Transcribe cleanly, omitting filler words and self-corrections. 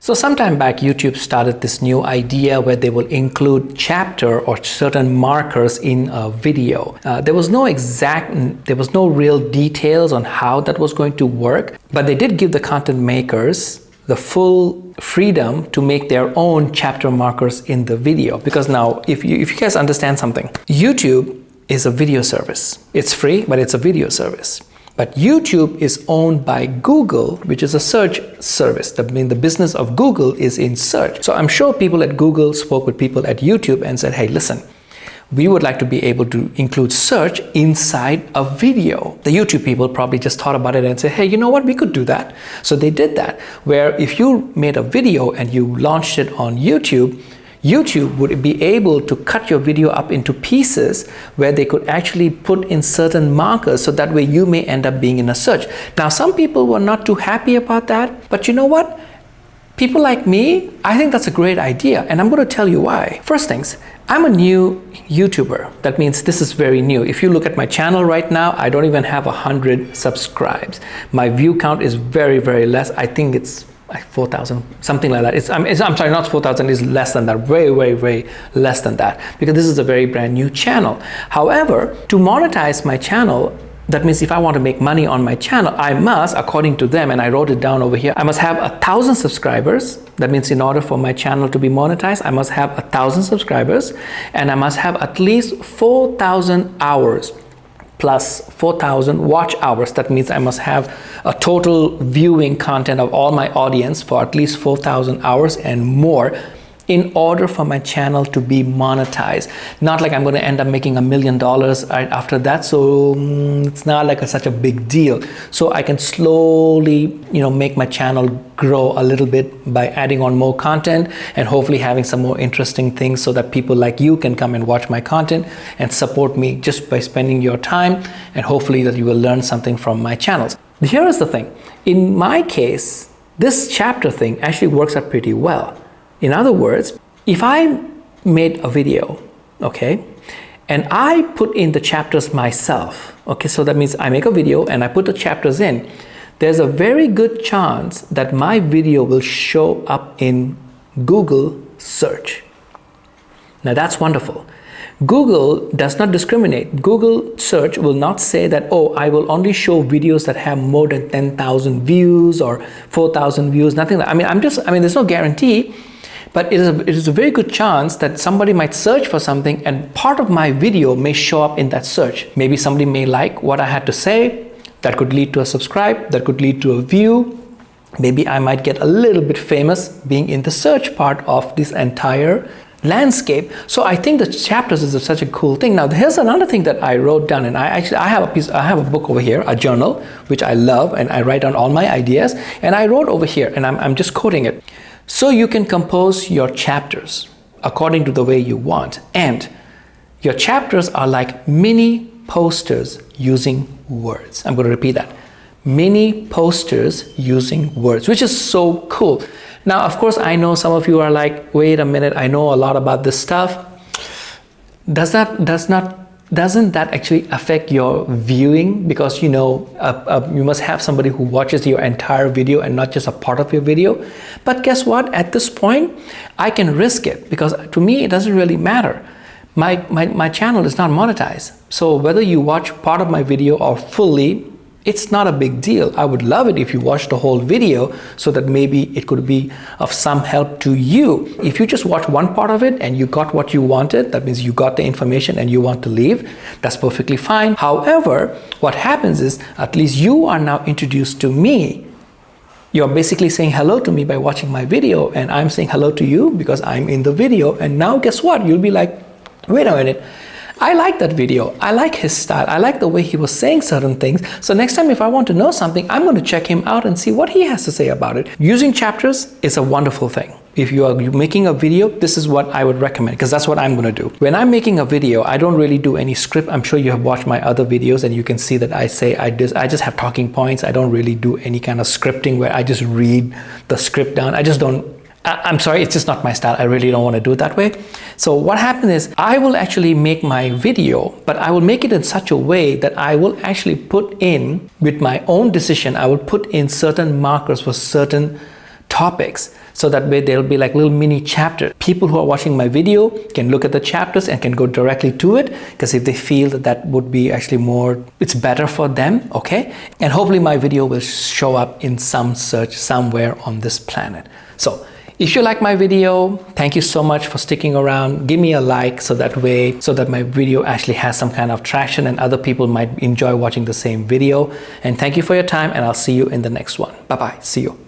So sometime back, YouTube started this new idea where they will include chapter or certain markers in a video. There was no real details on how that was going to work, but they did give the content makers the full freedom to make their own chapter markers in the video. Because now, if you guys understand something, YouTube is a video service. It's free, but it's a video service. But YouTube is owned by Google, which is a search service. That means the business of Google is in search. So I'm sure people at Google spoke with people at YouTube and said, hey, listen, we would like to be able to include search inside a video. The YouTube people probably just thought about it and said, hey, you know what, we could do that. So they did that, where if you made a video and you launched it on YouTube, YouTube would be able to cut your video up into pieces where they could actually put in certain markers, so that way you may end up being in a search. Now, some people were not too happy about that, but you know what? People like me, I think that's a great idea, and I'm going to tell you why. First things, I'm a new YouTuber. That means this is very new. If you look at my channel right now, I don't even have 100 subscribes. My view count is very, very less. I think it's like 4,000, something like that. I'm sorry, not 4,000, it's less than that, way, way, way less than that, because this is a very brand new channel. However, to monetize my channel, that means if I want to make money on my channel, I must, according to them, and I wrote it down over here, I must have 1,000 subscribers. That means in order for my channel to be monetized, I must have 1,000 subscribers, and I must have at least 4,000 hours plus 4,000 watch hours. That means I must have a total viewing content of all my audience for at least 4,000 hours and more in order for my channel to be monetized. Not like I'm going to end up making $1 million right after that, so it's not like such a big deal. So I can slowly, make my channel grow a little bit by adding on more content and hopefully having some more interesting things, so that people like you can come and watch my content and support me just by spending your time, and hopefully that you will learn something from my channels. Here is the thing. In my case, this chapter thing actually works out pretty well. In other words, if I made a video, okay, and I put in the chapters myself, okay, so that means I make a video and I put the chapters in, there's a very good chance that my video will show up in Google search. Now that's wonderful. Google does not discriminate. Google search will not say that, oh, I will only show videos that have more than 10,000 views or 4,000 views, nothing like that. There's no guarantee. But it is a very good chance that somebody might search for something and part of my video may show up in that search. Maybe somebody may like what I had to say. That could lead to a subscribe. That could lead to a view. Maybe I might get a little bit famous being in the search part of this entire landscape. So I think the chapters is such a cool thing. Now, here's another thing that I wrote down, and I have a book over here, a journal, which I love, and I write down all my ideas. And I wrote over here, and I'm just quoting it. So you can compose your chapters according to the way you want. And your chapters are like mini posters using words. I'm going to repeat that. Mini posters using words, which is so cool. Now, of course, I know some of you are like, wait a minute, I know a lot about this stuff. Doesn't that actually affect your viewing? Because you must have somebody who watches your entire video and not just a part of your video. But guess what? At this point, I can risk it, because to me, it doesn't really matter. My channel is not monetized. So whether you watch part of my video or fully, it's not a big deal. I would love it if you watched the whole video, so that maybe it could be of some help to you. If you just watch one part of it and you got what you wanted, that means you got the information and you want to leave, that's perfectly fine. However, what happens is, at least you are now introduced to me. You're basically saying hello to me by watching my video, and I'm saying hello to you because I'm in the video. And now guess what? You'll be like, wait a minute. I like that video. I like his style. I like the way he was saying certain things. So next time if I want to know something, I'm going to check him out and see what he has to say about it. Using chapters is a wonderful thing. If you are making a video, this is what I would recommend, because that's what I'm going to do. When I'm making a video, I don't really do any script. I'm sure you have watched my other videos and you can see that I just have talking points. I don't really do any kind of scripting where I just read the script down. I'm sorry, it's just not my style. I really don't want to do it that way. So what happens is, I will actually make my video, but I will make it in such a way that I will actually put in, with my own decision, I will put in certain markers for certain topics. So that way there'll be like little mini chapters. People who are watching my video can look at the chapters and can go directly to it, because if they feel that that would be actually more, it's better for them, okay? And hopefully my video will show up in some search somewhere on this planet. So if you like my video, thank you so much for sticking around. Give me a like so that my video actually has some kind of traction and other people might enjoy watching the same video. And thank you for your time, and I'll see you in the next one. Bye-bye. See you.